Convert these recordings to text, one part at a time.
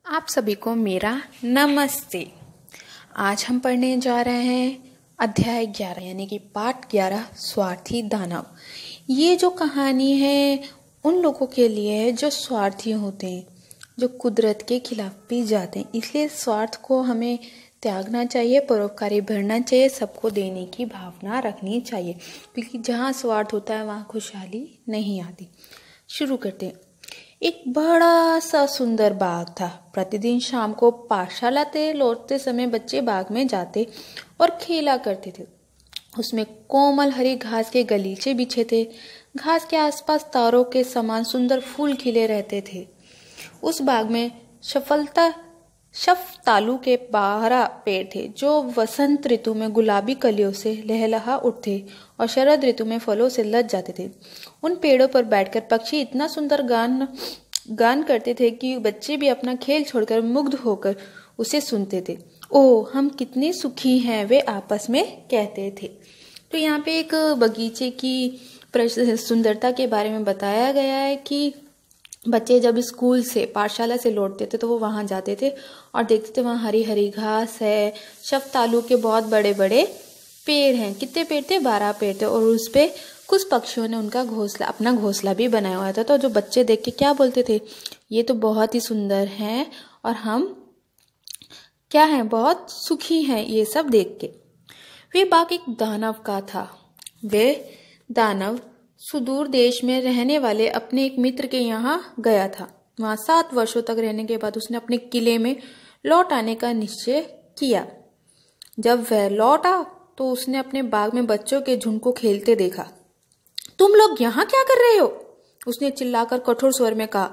आप सभी को मेरा नमस्ते। आज हम पढ़ने जा रहे हैं अध्याय 11 यानी कि पाठ 11 स्वार्थी दानव। ये जो कहानी है उन लोगों के लिए है जो स्वार्थी होते हैं, जो कुदरत के खिलाफ भी जाते हैं। इसलिए स्वार्थ को हमें त्यागना चाहिए, परोपकारी बढ़ना चाहिए, सबको देने की भावना रखनी चाहिए, क्योंकि जहाँ स्वार्थ होता है वहाँ खुशहाली नहीं आती। शुरू करते हैं। एक बड़ा सा सुंदर बाग था। प्रतिदिन शाम को पाठशाला से लौटते समय बच्चे बाग में जाते और खेला करते थे। उसमें कोमल हरी घास के गलीचे बिछे थे। घास के आसपास तारों के समान सुंदर फूल खिले रहते थे। उस बाग में शफतालू के 12 पेड़ थे, जो वसंत ऋतु में गुलाबी कलियों से लहलहा उठते और शरद ऋतु में फलों से लद जाते थे। उन पेड़ों पर बैठकर पक्षी इतना सुंदर गान करते थे कि बच्चे भी अपना खेल छोड़कर मुग्ध होकर उसे सुनते थे। ओह, हम कितने सुखी हैं, वे आपस में कहते थे। तो यहाँ पे एक बगीचे की सुंदरता के बारे में बताया गया है कि बच्चे जब स्कूल से पाठशाला से लौटते थे तो वो वहाँ जाते थे और देखते थे वहाँ हरी हरी घास है, शफतालू के बहुत बड़े बड़े पेड़ हैं। कितने पेड़ थे? 12 पेड़ थे। और उस पे कुछ पक्षियों ने अपना घोंसला भी बनाया हुआ था। तो जो बच्चे देख के क्या बोलते थे, ये तो बहुत ही सुंदर हैं और हम क्या हैं, बहुत सुखी हैं ये सब देख के। वे बाग एक दानव का था। वे दानव सुदूर देश में रहने वाले अपने एक मित्र के यहाँ गया था। वहां 7 वर्षों तक रहने के बाद उसने अपने किले में लौट आने का निश्चय किया। जब वह लौटा तो उसने अपने बाग में बच्चों के झुंड को खेलते देखा। तुम लोग यहाँ क्या कर रहे हो? उसने चिल्लाकर कठोर स्वर में कहा।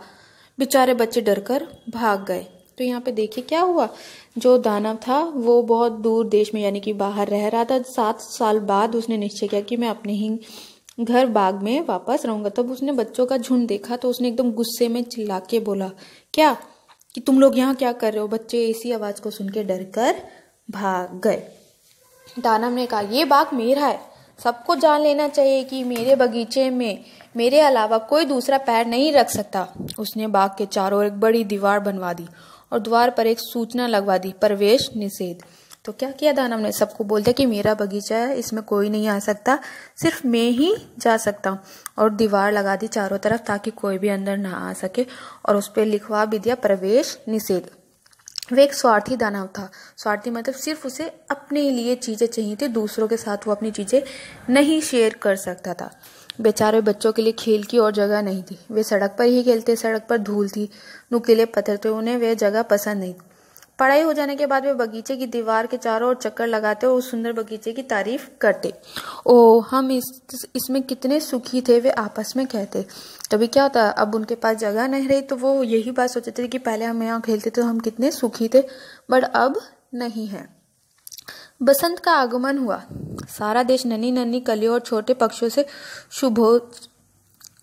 बेचारे बच्चे डरकर भाग गए। तो यहाँ पे देखिए क्या हुआ। जो दानव था वो बहुत दूर देश में यानी कि बाहर रह रहा था। 7 साल बाद उसने निश्चय किया कि मैं अपने ही घर बाग में वापस रहूंगा। तब उसने बच्चों का झुंड देखा तो उसने एकदम गुस्से में चिल्ला के बोला, क्या कि तुम लोग यहाँ क्या कर रहे हो? बच्चे इसी आवाज को सुन के डर कर भाग गए। दानव ने कहा, ये बाग मेरा है। सबको जान लेना चाहिए कि मेरे बगीचे में मेरे अलावा कोई दूसरा पैर नहीं रख सकता। उसने बाग के चारों ओर एक बड़ी दीवार बनवा दी और द्वार पर एक सूचना लगवा दी, प्रवेश निषेध। तो क्या किया दानव ने? सबको बोल दिया कि मेरा बगीचा है, इसमें कोई नहीं आ सकता, सिर्फ मैं ही जा सकता हूँ। और दीवार लगा दी चारों तरफ ताकि कोई भी अंदर ना आ सके, और उस पर लिखवा भी दिया प्रवेश निषेध। वे एक स्वार्थी दानव था। स्वार्थी मतलब सिर्फ उसे अपने लिए चीजें चाहिए थी, दूसरों के साथ वो अपनी चीजें नहीं शेयर कर सकता था। बेचारे बच्चों के लिए खेल की और जगह नहीं थी। वे सड़क पर ही खेलते। सड़क पर धूल थी, नुकीले पत्थर थे, उन्हें वे जगह पसंद नहीं। पढ़ाई हो जाने के बाद वे बगीचे की दीवार के चारों ओर चक्कर लगाते और उस सुंदर बगीचे की तारीफ करते। ओह, हम इसमें कितने सुखी थे, वे आपस में कहते। तभी क्या होता, अब उनके पास जगह नहीं रही तो वो यही बात सोचते थे कि पहले हम यहाँ खेलते थे तो हम कितने सुखी थे, बट अब नहीं है। बसंत का आगमन हुआ। सारा देश नन्ही नन्ही कलियों और छोटे पक्षियों से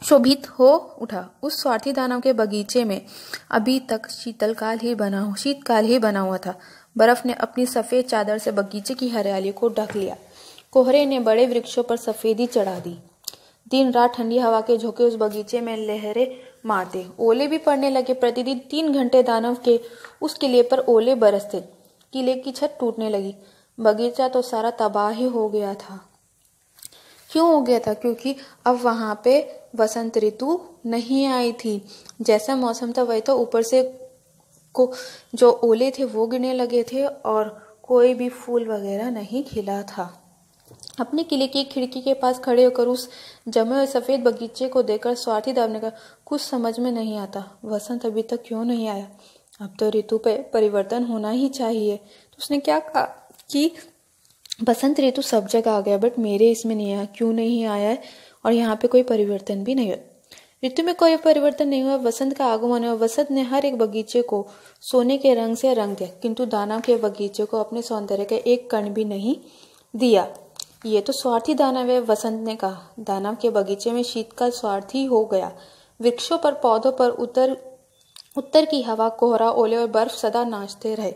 शोभित हो उठा। उस स्वार्थी दानव के बगीचे में अभी तक शीतकाल ही बना हुआ था। बर्फ ने अपनी सफेद चादर से बगीचे की हरियाली को ढक लिया। कोहरे ने बड़े वृक्षों पर सफेदी चढ़ा दी। दिन रात ठंडी हवा के झोंके उस बगीचे में लहरें मारते। ओले भी पड़ने लगे। प्रतिदिन 3 घंटे दानव के उस किले पर ओले बरसते। किले की छत टूटने लगी। बगीचा तो सारा तबाह ही हो गया था। क्यों हो गया था? क्योंकि अब वहां पे वसंत ऋतु नहीं आई थी। जैसा मौसम था वही था, ऊपर से जो ओले थे वो गिरने लगे थे और कोई भी फूल वगैरह नहीं खिला था। अपने किले की खिड़की के पास खड़े होकर उस जमे हुए सफेद बगीचे को देखकर स्वार्थी दानव ने कहा, कुछ समझ में नहीं आता, वसंत अभी तक क्यों नहीं आया? अब तो ऋतु पे परिवर्तन होना ही चाहिए। तो उसने क्या कहा कि बसंत ऋतु सब जगह आ गया, बट मेरे इसमें नहीं आया। क्यों नहीं आया है? और यहाँ पे कोई परिवर्तन भी नहीं हुआ। ऋतु में कोई परिवर्तन नहीं हुआ। वसंत का आगमन हुआ। वसंत ने हर एक बगीचे को सोने के रंग से रंग दिया, किंतु दानव के बगीचे को अपने सौंदर्य का एक कण भी नहीं दिया। ये तो स्वार्थी दानव है, वसंत ने कहा। दानव के बगीचे में शीतकाल स्वार्थी हो गया। वृक्षों पर, पौधों पर उत्तर की हवा, कोहरा, ओले और बर्फ सदा नाचते रहे।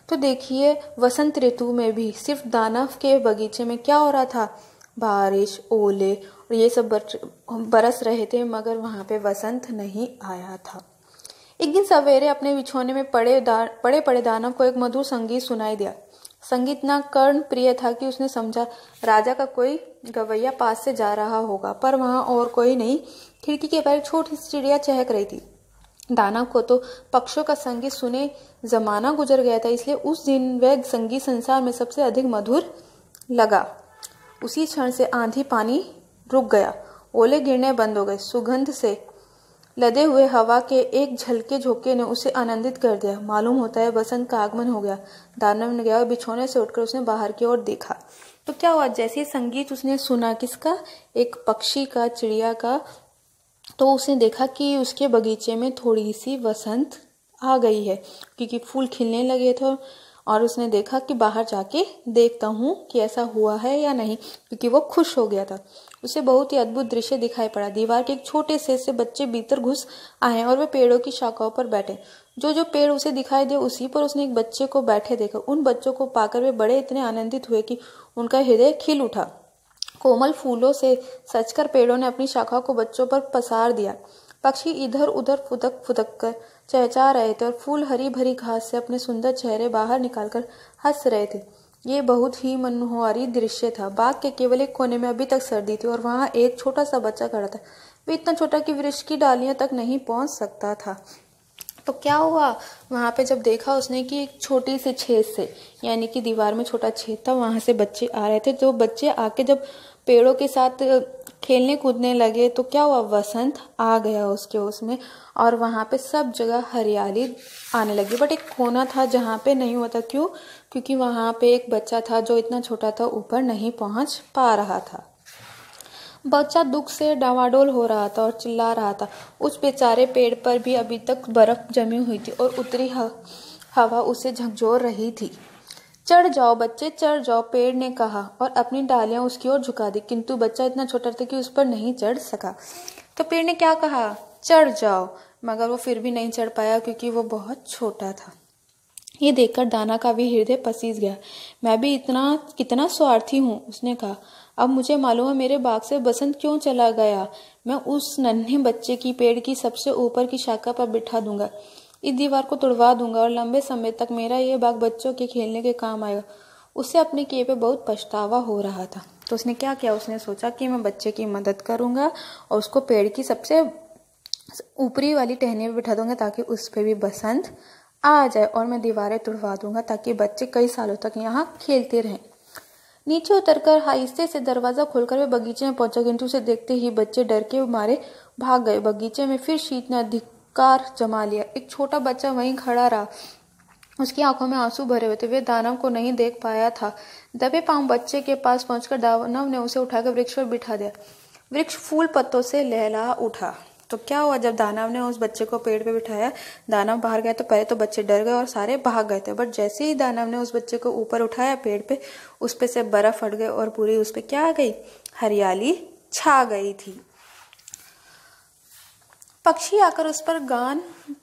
तो देखिए, वसंत ऋतु में भी सिर्फ दानव के बगीचे में क्या हो रहा था? बारिश, ओले और ये सब बरस रहे थे, मगर वहां पे वसंत नहीं आया था। एक दिन सवेरे अपने बिछौने में पड़े दानव को एक मधुर संगीत सुनाई दिया। संगीत इतना कर्ण प्रिय था कि उसने समझा राजा का कोई गवैया पास से जा रहा होगा, पर वहां और कोई नहीं। खिड़की के पार एक छोटी सी चिड़िया चहक रही थी। दानव को तो पक्षियों का संगीत सुने जमाना गुजर गया था, इसलिए उस दिन वह संगीत संसार में सबसे अधिक मधुर लगा। उसी क्षण से आंधी पानी रुक गया, ओले गिरने बंद हो गए। सुगंध से लदे हुए हवा के एक झलके झोंके ने उसे आनंदित कर दिया। मालूम होता है बसंत का आगमन हो गया। दानव ने गया और बिछौने से उठकर उसने बाहर की ओर देखा। तो क्या हुआ, जैसे संगीत उसने सुना, किसका, एक पक्षी का, चिड़िया का, तो उसने देखा कि उसके बगीचे में थोड़ी सी वसंत आ गई है, क्योंकि फूल खिलने लगे थे। और उसने देखा कि बाहर जाके देखता हूँ कि ऐसा हुआ है या नहीं, क्योंकि वो खुश हो गया था। उसे बहुत ही अद्भुत दृश्य दिखाई पड़ा। दीवार के एक छोटे से बच्चे भीतर घुस आए और वे पेड़ों की शाखाओं पर बैठे। जो पेड़ उसे दिखाई दे उसी पर उसने एक बच्चे को बैठे देखा। उन बच्चों को पाकर वे बड़े इतने आनंदित हुए कि उनका हृदय खिल उठा। कोमल फूलों से सजकर पेड़ों ने अपनी शाखाओं को बच्चों पर पसार दिया। पक्षी इधर उधर फुदक फुदक कर चहचहा रहे थे और फूल हरी भरी घास से अपने सुंदर चेहरे बाहर निकालकर हंस रहे थे। ये बहुत ही मनोहारी दृश्य था। बाग के केवल एक कोने में अभी तक सर्दी थी और वहां एक छोटा सा बच्चा खड़ा था। वो इतना छोटा कि वृक्ष की डालियां तक नहीं पहुंच सकता था। तो क्या हुआ, वहां पे जब देखा उसने कि एक छोटी सी छेद से, यानी कि दीवार में छोटा छेद था, वहां से बच्चे आ रहे थे। तो बच्चे आके जब पेड़ों के साथ खेलने कूदने लगे तो क्या हुआ, वसंत आ गया उसमें, और वहां पे सब जगह हरियाली आने लगी। बट एक कोना था जहां पे नहीं हुआ था। क्यों? क्योंकि वहां पे एक बच्चा था जो इतना छोटा था, ऊपर नहीं पहुंच पा रहा था। बच्चा दुख से डावाडोल हो रहा था और चिल्ला रहा था। उस बेचारे पेड़ पर भी अभी तक बर्फ जमी हुई थी और उतरी हवा उसे झकझोर रही थी। चढ़ जाओ बच्चे, चढ़ जाओ, पेड़ ने कहा और अपनी डालियां उसकी ओर झुका दी। किंतु बच्चा इतना छोटा था कि उस पर नहीं चढ़ सका। तो पेड़ ने क्या कहा, चढ़ जाओ, मगर वो फिर भी नहीं चढ़ पाया क्योंकि वो बहुत छोटा था। ये देखकर दाना का भी हृदय पसीज गया। मैं भी कितना स्वार्थी हूँ, उसने कहा। अब मुझे मालूम है मेरे बाग से बसंत क्यों चला गया। मैं उस नन्हे बच्चे की पेड़ की सबसे ऊपर की शाखा पर बिठा दूंगा, इस दीवार को तोड़वा दूंगा और लंबे समय तक मेरा ये बाग बच्चों के खेलने के काम आएगा। उसे अपने किए पे बहुत पछतावा हो रहा था। तो उसने क्या किया, उसने सोचा कि मैं बच्चे की मदद करूंगा और उसको पेड़ की सबसे ऊपरी वाली टहनी पे बिठा दूंगा ताकि उस पे भी बसंत आ जाए, और मैं दीवारें तुड़वा दूंगा ताकि बच्चे कई सालों तक यहाँ खेलते रहें। नीचे उतरकर आहिस्ते से दरवाजा खोलकर वे बगीचे में पहुंचा, किंतु उसे देखते ही बच्चे डर के मारे भाग गए। बगीचे में फिर शीत ने अधिकार जमा लिया। एक छोटा बच्चा वहीं खड़ा रहा, उसकी आंखों में आंसू भरे हुए थे। वे दानव को नहीं देख पाया था। दबे पांव बच्चे के पास पहुंचकर दानव ने उसे उठाकर वृक्ष पर बिठा दिया। वृक्ष फूल पत्तों से लहला उठा। तो क्या हुआ, जब दानव ने उस बच्चे को पेड़ पे बिठाया, दानव बाहर गया तो पहले तो बच्चे डर गए और सारे भाग गए थे। बट जैसे ही दानव ने उस बच्चे को ऊपर उठाया पेड़ पे, उस पे से बर्फ फट गई और पूरी उस पे क्या आ गई, हरियाली छा गई थी। पक्षी आकर उस पर गान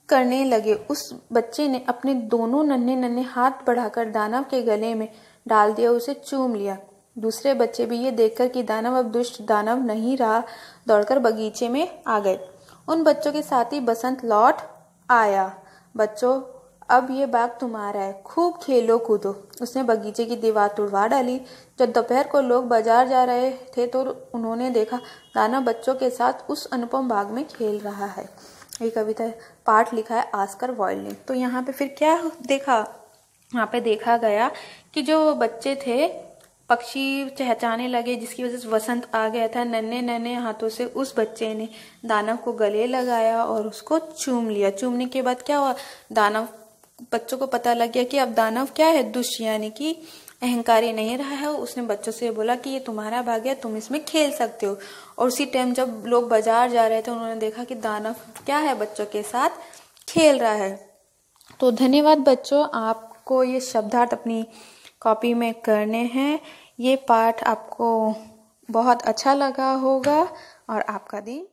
करने लगे। उस बच्चे ने अपने दोनों नन्हे नन्हे हाथ बढ़ाकर दानव के गले में डाल दिया, उसे चूम लिया। दूसरे बच्चे भी ये देखकर कि दानव अब दुष्ट दानव नहीं रहा, दौड़कर बगीचे में आ गए। उन बच्चों के साथ ही बसंत लौट आया। बच्चों, अब ये बाग तुम्हारा है, खूब खेलो कूदो। उसने बगीचे की दीवार तुड़वा डाली। जब दोपहर को लोग बाजार जा रहे थे तो उन्होंने देखा दानव बच्चों के साथ उस अनुपम बाग में खेल रहा है। ये कविता पाठ लिखा है ऑस्कर वाइल्ड ने। तो यहाँ पे फिर क्या देखा, यहाँ पे देखा गया कि जो बच्चे थे, पक्षी चहचहाने लगे जिसकी वजह से वसंत आ गया था। नन्हे नन्हे हाथों से उस बच्चे ने दानव को गले लगाया और उसको चूम लिया। चूमने के बाद क्या हुआ, दानव बच्चों को पता लग गया कि अब दानव क्या है, दुष्ट यानी कि अहंकारी नहीं रहा है। उसने बच्चों से बोला कि ये तुम्हारा बाग है, तुम इसमें खेल सकते हो। और उसी टाइम जब लोग बाजार जा रहे थे उन्होंने देखा कि दानव क्या है, बच्चों के साथ खेल रहा है। तो धन्यवाद बच्चों, आपको ये शब्दार्थ अपनी कॉपी में करने हैं। ये पाठ आपको बहुत अच्छा लगा होगा और आपका दिन